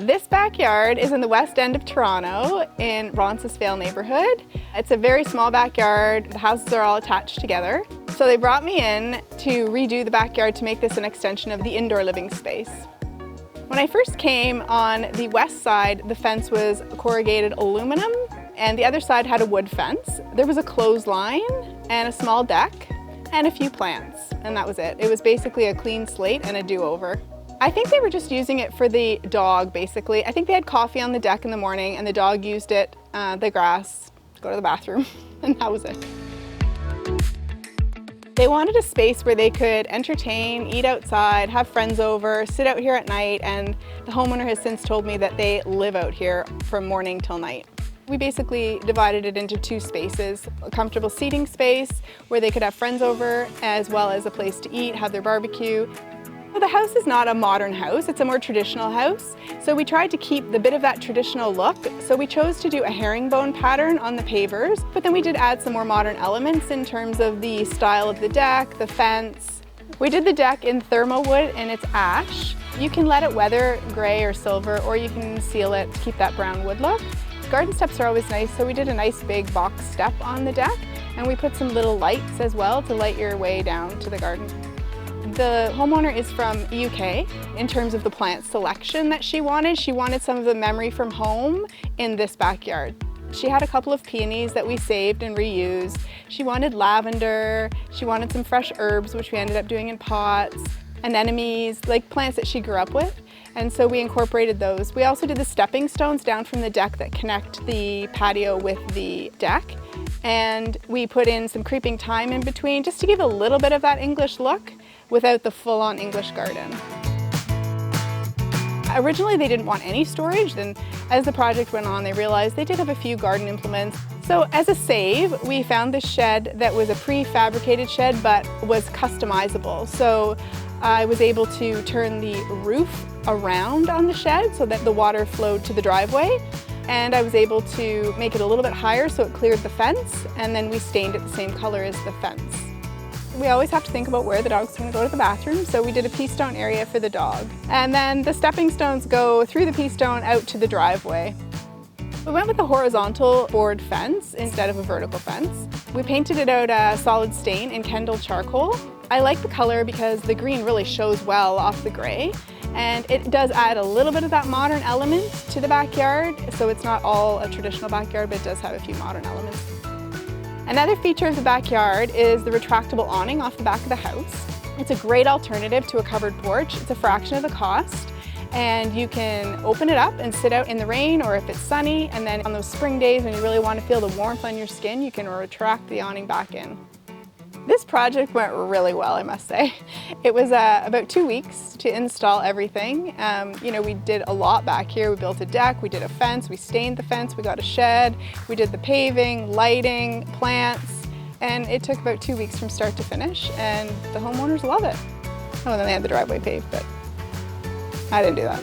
This backyard is in the west end of Toronto in Roncesvalles neighborhood. It's a very small backyard. The houses are all attached together. So they brought me in to redo the backyard to make this an extension of the indoor living space. When I first came, on the west side, the fence was corrugated aluminum and the other side had a wood fence. There was a clothesline and a small deck and a few plants, and that was it. It was basically a clean slate and a do-over. I think they were just using it for the dog, basically. I think they had coffee on the deck in the morning and the dog used it, the grass, to go to the bathroom, and that was it. They wanted a space where they could entertain, eat outside, have friends over, sit out here at night, and the homeowner has since told me that they live out here from morning till night. We basically divided it into two spaces, a comfortable seating space where they could have friends over, as well as a place to eat, have their barbecue. The house is not a modern house, it's a more traditional house. So we tried to keep the bit of that traditional look. So we chose to do a herringbone pattern on the pavers, but then we did add some more modern elements in terms of the style of the deck, the fence. We did the deck in thermal wood and it's ash. You can let it weather gray or silver, or you can seal it to keep that brown wood look. Garden steps are always nice, so we did a nice big box step on the deck, and we put some little lights as well to light your way down to the garden. The homeowner is from the UK. In terms of the plant selection that she wanted some of the memory from home in this backyard. She had a couple of peonies that we saved and reused. She wanted lavender, she wanted some fresh herbs, which we ended up doing in pots, anemones, like plants that she grew up with. And so we incorporated those. We also did the stepping stones down from the deck that connect the patio with the deck. And we put in some creeping thyme in between just to give a little bit of that English look without the full-on English garden. Originally they didn't want any storage, then as the project went on they realized they did have a few garden implements. So as a save, we found this shed that was a prefabricated shed but was customizable. So I was able to turn the roof around on the shed so that the water flowed to the driveway. And I was able to make it a little bit higher so it cleared the fence, and then we stained it the same color as the fence. We always have to think about where the dog's going to go to the bathroom, so we did a pea stone area for the dog. And then the stepping stones go through the pea stone out to the driveway. We went with a horizontal board fence instead of a vertical fence. We painted it out a solid stain in Kendall charcoal. I like the color because the green really shows well off the gray, and it does add a little bit of that modern element to the backyard, so it's not all a traditional backyard, but it does have a few modern elements. Another feature of the backyard is the retractable awning off the back of the house. It's a great alternative to a covered porch. It's a fraction of the cost, and you can open it up and sit out in the rain or if it's sunny, and then on those spring days when you really want to feel the warmth on your skin, you can retract the awning back in. This project went really well, I must say. It was about 2 weeks to install everything. We did a lot back here. We built a deck, we did a fence, we stained the fence, we got a shed, we did the paving, lighting, plants, and it took about 2 weeks from start to finish, and the homeowners love it. Oh, and then they had the driveway paved, but I didn't do that.